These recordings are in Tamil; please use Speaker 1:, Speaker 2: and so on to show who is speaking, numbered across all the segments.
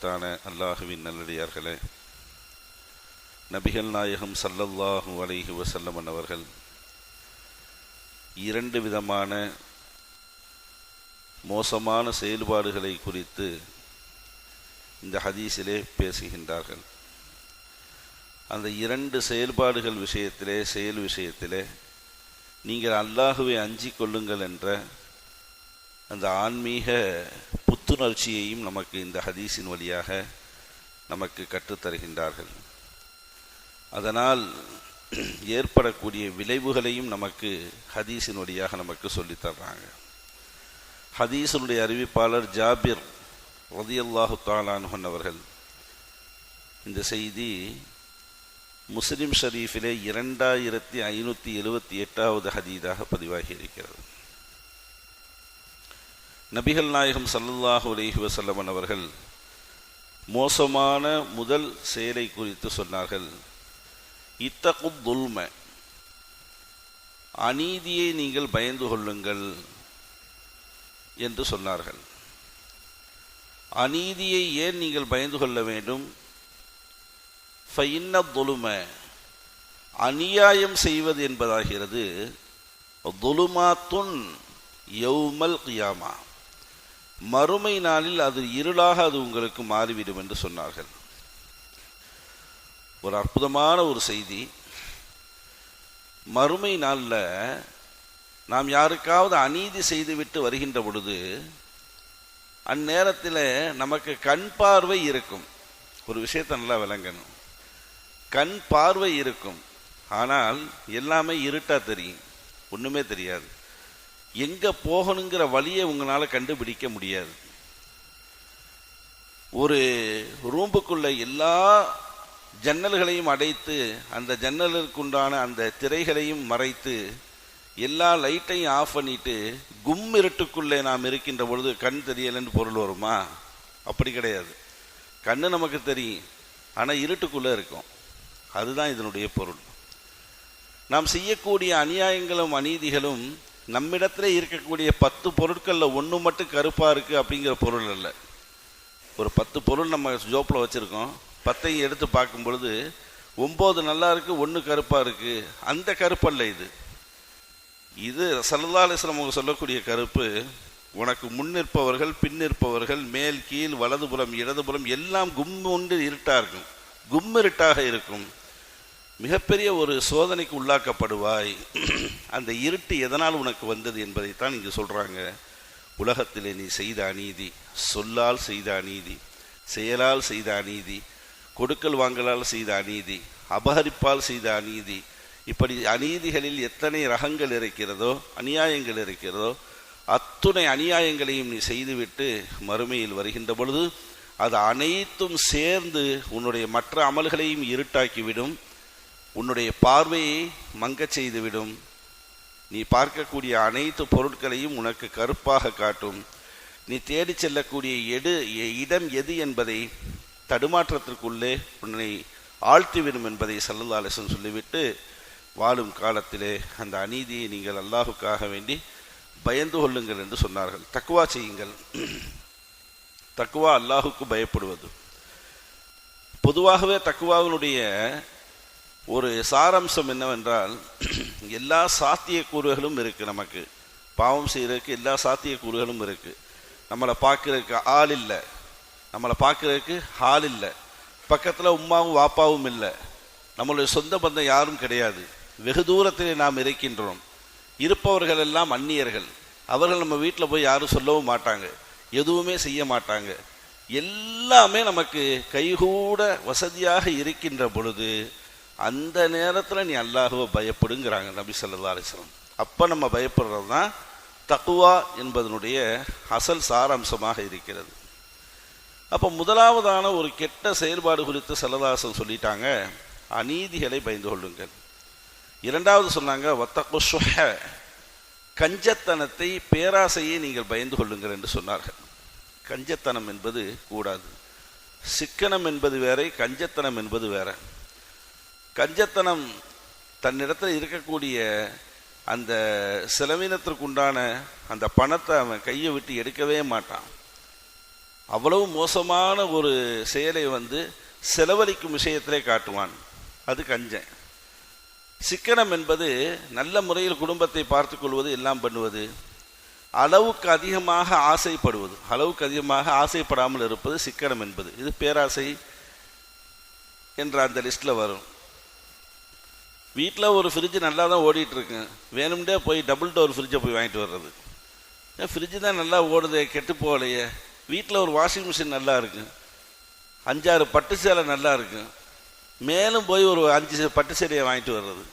Speaker 1: அல்லாஹுவின் நல்லடியார்களே, நபிகள் நாயகம் ஸல்லல்லாஹு அலைஹி வஸல்லம் அவர்கள் இரண்டு விதமான மோசமான செயல்பாடுகளை குறித்து இந்த ஹதீஸிலே பேசுகின்றார்கள். அந்த இரண்டு செயல்பாடுகள் செயல் விஷயத்திலே நீங்கள் அல்லாஹுவை அஞ்சிக் கொள்ளுங்கள் என்ற அந்த ஆன்மீக புத்துணர்ச்சியையும் நமக்கு இந்த ஹதீஸின் வழியாக நமக்கு கற்றுத்தருகின்றார்கள். அதனால் ஏற்படக்கூடிய விளைவுகளையும் நமக்கு ஹதீஸின் வழியாக நமக்கு சொல்லித்தர்றாங்க. ஹதீஸினுடைய அறிவிப்பாளர் ஜாபிர் ரலியல்லாஹு தஆலா அன்ஹு அவர்கள் இந்த செய்தி முஸ்லிம் ஷரீஃபிலே 2578வது ஹதீஸாக பதிவாகி இருக்கிறது. நபிகள் நாயகம் ஸல்லல்லாஹு அலைஹி வஸல்லம் அவர்கள் மோசமான முதல் செயலை குறித்து சொன்னார்கள். இத்தகுத் துல்ம, அநீதியை நீங்கள் பயந்து கொள்ளுங்கள் என்று சொன்னார்கள். அநீதியை ஏன் நீங்கள் பயந்து கொள்ள வேண்டும்? ஃபஇன்ன துலும, அநியாயம் செய்வது என்பதாகிறது துலுமாத்துன் யௌமல் கியாமா, மறுமை நாளில் அது இருளாக அது உங்களுக்கு மாறிவிடும் என்று சொன்னார்கள். ஒரு அற்புதமான ஒரு செய்தி. மறுமை நாளில் நாம் யாருக்காவது அநீதி செய்துவிட்டு வருகின்ற பொழுது அந்நேரத்தில் நமக்கு கண் பார்வை இருக்கும். ஒரு விஷயத்தை நல்லா விளங்கணும். கண் பார்வை இருக்கும், ஆனால் எல்லாமே இருட்டா தெரியும், ஒன்றுமே தெரியாது. எங்கே போகணுங்கிற வழியை உங்களால் கண்டுபிடிக்க முடியாது. ஒரு ரூம்புக்குள்ள எல்லா ஜன்னல்களையும் அடைத்து அந்த ஜன்னலுக்குண்டான அந்த திரைகளையும் மறைத்து எல்லா லைட்டையும் ஆஃப் பண்ணிட்டு கும் இருட்டுக்குள்ளே நாம் இருக்கின்ற பொழுது கண் தெரியலைன்னு பொருள் வருமா? அப்படி கிடையாது. கண்ணு நமக்கு தெரியும், ஆனால் இருட்டுக்குள்ளே இருக்கும். அதுதான் இதனுடைய பொருள். நாம் செய்யக்கூடிய அநியாயங்களும் அநீதிகளும் நம்மிடத்திலே இருக்கக்கூடிய 10 பொருட்களில் ஒன்று மட்டும் கருப்பாக இருக்குது அப்படிங்கிற பொருள் அல்ல. ஒரு 10 பொருள் நம்ம ஜோப்பில் வச்சுருக்கோம், 10ஐயும் எடுத்து பார்க்கும் பொழுது 9 நல்லா இருக்குது, 1 கருப்பாக இருக்குது. அந்த கருப்பல்ல இது. இது ஸல்லல்லாஹு அலைஹி வஸல்லம் அவங்க சொல்லக்கூடிய கருப்பு, உனக்கு முன்னிற்பவர்கள் பின்னிற்பவர்கள் மேல் கீழ் வலதுபுறம் இடதுபுறம் எல்லாம் கும்முண்டு இருட்டாக இருக்கும், கும்மிருட்டாக இருக்கும். மிகப்பெரிய ஒரு சோதனைக்கு உள்ளாக்கப்படுவாய். அந்த இருட்டு எதனால் உனக்கு வந்தது என்பதைத்தான் இங்கு சொல்கிறாங்க. உலகத்திலே நீ செய்த அநீதி, சொல்லால் செய்த அநீதி, செயலால் செய்த அநீதி, கொடுக்கல் வாங்கலால் செய்த அநீதி, அபகரிப்பால் செய்த அநீதி, இப்படி அநீதிகளில் எத்தனை ரகங்கள் இருக்கிறதோ, அநியாயங்கள் இருக்கிறதோ, அத்துணை அநியாயங்களையும் நீ செய்துவிட்டு மறுமையில் வருகின்ற பொழுது அது அனைத்தும் சேர்ந்து உன்னுடைய மற்ற அமல்களையும் இருட்டாக்கிவிடும், உன்னுடைய பார்வையை மங்கச் செய்துவிடும். நீ பார்க்கக்கூடிய அனைத்து பொருட்களையும் உனக்கு கருப்பாக காட்டும். நீ தேடி செல்லக்கூடிய இடம் எது என்பதை தடுமாற்றத்திற்குள்ளே உன்னை ஆழ்த்திவிடும் என்பதை ஸல்லல்லாஹு அலைஹி வஸல்லம் சொல்லிவிட்டு, வாழும் காலத்திலே அந்த அநீதியை நீங்கள் அல்லாஹுக்காக வேண்டி பயந்து கொள்ளுங்கள் என்று சொன்னார்கள். தக்வா செய்யுங்கள். தக்வா அல்லாஹுக்கு பயப்படுவது. பொதுவாகவே தக்வாவினுடைய ஒரு சாராம்சம் என்னவென்றால், எல்லா சாத்தியக்கூறுகளும் இருக்குது. நமக்கு பாவம் செய்கிறதுக்கு எல்லா சாத்தியக்கூறுகளும் இருக்குது. நம்மளை பார்க்குறதுக்கு ஆள் இல்லை, நம்மளை பார்க்குறதுக்கு ஆள் இல்லை, பக்கத்தில் உம்மாவும் வாப்பாவும் இல்லை, நம்மளுடைய சொந்த பந்தம் யாரும் கிடையாது, வெகு தூரத்திலே நாம் இருக்கின்றோம். இருப்பவர்கள் எல்லாம் அந்நியர்கள். அவர்கள் நம்ம வீட்டில் போய் யாரும் சொல்லவும் மாட்டாங்க, எதுவுமே செய்ய மாட்டாங்க. எல்லாமே நமக்கு கைகூட வசதியாக இருக்கின்ற பொழுது அந்த நேரத்தில் நீ அல்லாஹுவை பயப்படுங்கிறாங்க நபி ஸல்லல்லாஹு அலைஹி வஸல்லம். அப்போ நம்ம பயப்படுறது தான் தக்வா என்பதனுடைய அசல் சாராம்சமாக இருக்கிறது. அப்போ முதலாவதான ஒரு கெட்ட செயல்பாடு குறித்து ஸல்லல்லாஹு அலைஹி வஸல்லம் சொல்லிட்டாங்க, அநீதிகளை பயந்து கொள்ளுங்கள். இரண்டாவது சொன்னாங்க வத்தகு ஷுஹ, கஞ்சத்தனத்தை பேராசையை நீங்கள் பயந்து கொள்ளுங்கள் என்று சொன்னார்கள். கஞ்சத்தனம் என்பது கூடாது. சிக்கனம் என்பது வேற, கஞ்சத்தனம் என்பது வேற. கஞ்சத்தனம் தன்னிடத்தில் இருக்கக்கூடிய அந்த செலவினத்திற்குண்டான அந்த பணத்தை அவன் கையை விட்டு எடுக்கவே மாட்டான். அவ்வளவு மோசமான ஒரு செயலை செலவழிக்கும் விஷயத்திலே காட்டுவான். அது கஞ்சன். சிக்கனம் என்பது நல்ல முறையில் குடும்பத்தை பார்த்து கொள்வது, எல்லாம் பண்ணுவது. அளவுக்கு அதிகமாக ஆசைப்படுவது, அளவுக்கு அதிகமாக ஆசைப்படாமல் இருப்பது சிக்கனம் என்பது. இது பேராசை என்ற அந்த லிஸ்ட்டில் வரும். வீட்டில் ஒரு ஃப்ரிட்ஜு நல்லா தான் ஓடிட்டு இருக்கு, வேணும்டே போய் டபுள் டோர் ஃப்ரிட்ஜை போய் வாங்கிட்டு வர்றது. ஃப்ரிட்ஜு தான் நல்லா ஓடுது, கெட்டு போகலையே. வீட்டில் ஒரு வாஷிங் மிஷின் நல்லா இருக்கு, 5-6 பட்டு சேலை நல்லா இருக்கு, மேலும் போய் ஒரு 5 பட்டு சேலையை வாங்கிட்டு வர்றது.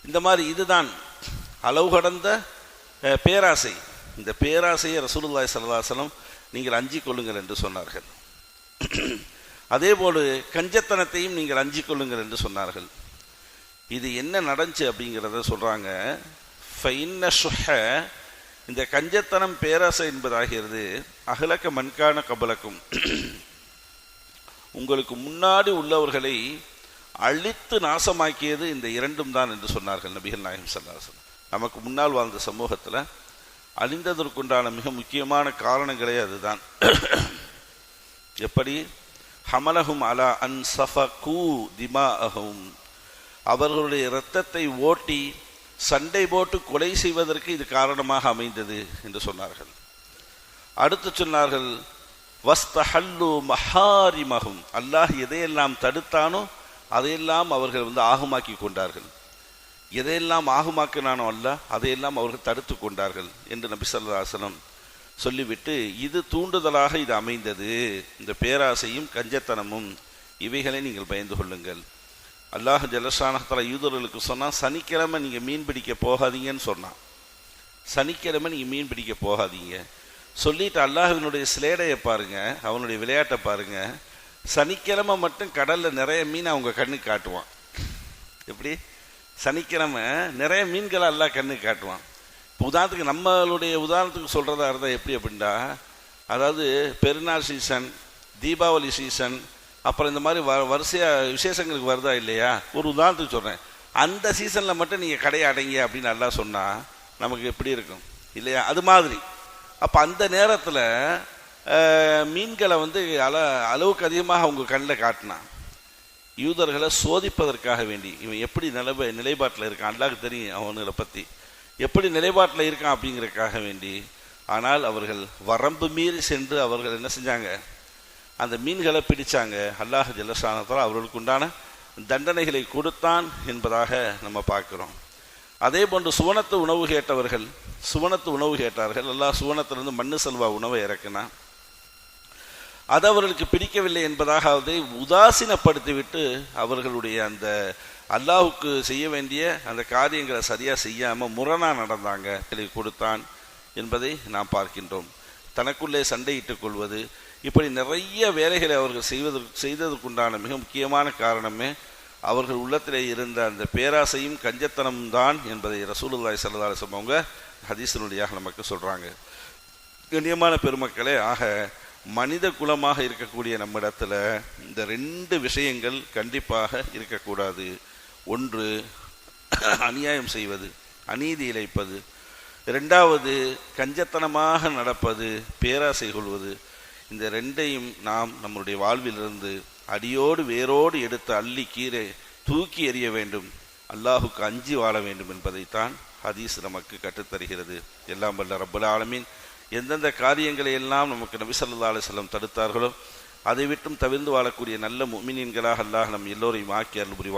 Speaker 1: இந்த மாதிரி இதுதான் அளவு கடந்த பேராசை. இந்த பேராசையை ரசூலுல்லாஹி ஸல்லல்லாஹு அலைஹி வஸல்லம் நீங்கள் அஞ்சிக் கொள்ளுங்கள் என்று சொன்னார்கள். அதேபோல் கஞ்சத்தனத்தையும் நீங்கள் அஞ்சிக் கொள்ளுங்கள் என்று சொன்னார்கள். இது என்ன நடந்துச்சு அப்படிங்கிறத சொல்றாங்க. ஃபைன்ன ஷுஹ, இந்த கஞ்சத்தனம் பேராசை என்பதாகிறது அஹ்லக மன்கான கபலக்கும், உங்களுக்கு முன்னாடி உள்ளவர்களை அழித்து நாசமாக்கியது இந்த இரண்டும் தான் என்று சொன்னார்கள் நபிகள் நாயகம் ஸல்லல்லாஹு அலைஹி வஸல்லம். நமக்கு முன்னால் வாழ்ந்த சமூகத்தில் அழிந்ததற்குண்டான மிக முக்கியமான காரணங்களே அதுதான். எப்படி? ஹமலஹும் அலா அன் சஃபகு திமாஅஹும், அவர்களுடைய இரத்தத்தை ஓட்டி சண்டை போட்டு கொலை செய்வதற்கு இது காரணமாக அமைந்தது என்று சொன்னார்கள். அடுத்து சொன்னார்கள் வஸ்தஹல்லு மஹாரிமஹும், அல்லாஹ் எதையெல்லாம் தடுத்தானோ அதையெல்லாம் அவர்கள் ஆகுமாக்கி கொண்டார்கள். எதையெல்லாம் ஆகுமாக்கினானோ அல்லாஹ் அதையெல்லாம் அவர்கள் தடுத்து கொண்டார்கள் என்று நபி ஸல்லல்லாஹு அலைஹி வஸல்லம் சொல்லிவிட்டு, இது தூண்டுதலாக இது அமைந்தது. இந்த பேராசையும் கஞ்சத்தனமும் இவைகளை நீங்கள் பயந்து கொள்ளுங்கள். அல்லாஹ் ஜல்லஷானஹு தஆலா யூதர்களுக்கு சொன்னான், சனிக்கிழமை நீங்கள் மீன் பிடிக்க போகாதீங்கன்னு சொன்னான். சனிக்கிழமை நீங்கள் மீன் பிடிக்க போகாதீங்க சொல்லிட்டு அல்லாஹ்வினுடைய ஸ்லேடையை பாருங்க, அவனுடைய விளையாட்டை பாருங்க. சனிக்கிழமை மட்டும் கடலில் நிறைய மீன் அவங்க கண்ணுக்கு காட்டுவான். எப்படி? சனிக்கிழமை நிறைய மீன்களை அல்லாஹ் கண்ணுக்கு காட்டுவான். இப்போ உதாரணத்துக்கு நம்மளுடைய உதாரணத்துக்கு சொல்கிறதா இருந்தால் எப்படி அப்படின்னா, அதாவது பெருநாள் சீசன், தீபாவளி சீசன், அப்புறம் இந்த மாதிரி வரிசையாக விசேஷங்களுக்கு வருதா இல்லையா? ஒரு உதாரணத்துக்கு சொல்கிறேன். அந்த சீசனில் மட்டும் நீங்கள் கடையை அடைங்க அப்படின்னு நல்லா சொன்னால் நமக்கு எப்படி இருக்கும் இல்லையா? அது மாதிரி அப்போ அந்த நேரத்தில் மீன்களை அளவுக்கு அதிகமாக அவங்க கண்ணில் காட்டினான். யூதர்களை சோதிப்பதற்காக வேண்டி, இவன் எப்படி நிலைப்பாட்டில் இருக்கான், அல்லாஹ்வுக்கு தெரியும் அவனுங்களை பற்றி, எப்படி நிலைப்பாட்டில் இருக்கான் அப்படிங்கிறதுக்காக வேண்டி. ஆனால் அவர்கள் வரம்பு மீறி சென்று அவர்கள் என்ன செஞ்சாங்க? அந்த மீன்களை பிடிச்சாங்க. அல்லாஹ் ஜல்லஷானஹு தஆலா அவர்களுக்கு உண்டான தண்டனைகளை கொடுத்தான் என்பதாக நம்ம பார்க்கிறோம். அதே போன்று சுவனத்து உணவு கேட்டவர்கள் சுவனத்து உணவு கேட்டார்கள். அல்லாஹ் சுவனத்திலிருந்து மண்ணு செல்வா உணவை இறக்கினான். அது அவர்களுக்கு பிடிக்கவில்லை என்பதாக அதை உதாசீனப்படுத்திவிட்டு அவர்களுடைய அந்த அல்லாஹுக்கு செய்ய வேண்டிய அந்த காரியங்களை சரியாக செய்யாமல் முரணாக நடந்தாங்க. கொடுத்தான் என்பதை நாம் பார்க்கின்றோம். தனக்குள்ளே சண்டையிட்டுக் கொள்வது, இப்படி நிறைய வேலைகளை அவர்கள் செய்ததற்குண்டான மிக முக்கியமான காரணமே அவர்கள் உள்ளத்திலே இருந்த அந்த பேராசையும் கஞ்சத்தனமும் தான் என்பதை ரசூலுல்லாஹி ஸல்லல்லாஹு அலைஹி வஸல்லம் அவங்க ஹதீஸினுடையாக நமக்கு சொல்கிறாங்க. கண்ணியமான பெருமக்களே, ஆக மனித குலமாக இருக்கக்கூடிய நம்மிடத்தில் இந்த 2 விஷயங்கள் கண்டிப்பாக இருக்கக்கூடாது. ஒன்று அநியாயம் செய்வது, அநீதி இழைப்பது. 2வது கஞ்சத்தனமாக நடப்பது, பேராசை கொள்வது. இந்த 2ஐயும் நாம் நம்முடைய வாழ்விலிருந்து அடியோடு வேரோடு எடுத்து அள்ளி கீரை தூக்கி எறிய வேண்டும். அல்லாஹுக்கு அஞ்சி வாழ வேண்டும் என்பதைத்தான் ஹதீஸ் நமக்கு கற்றுத்தருகிறது. எல்லாம் வல்ல ரப்பல் ஆலமீன் எந்தெந்த காரியங்களை எல்லாம் நமக்கு நபி ஸல்லல்லாஹு அலைஹி வஸல்லம் தடுத்தார்களோ அதை விட்டும் தவிர்ந்து வாழக்கூடிய நல்ல முஃமினீன்களாக அல்லாஹ் நம் எல்லோரையும் ஆக்கி அருள் புரிவான்.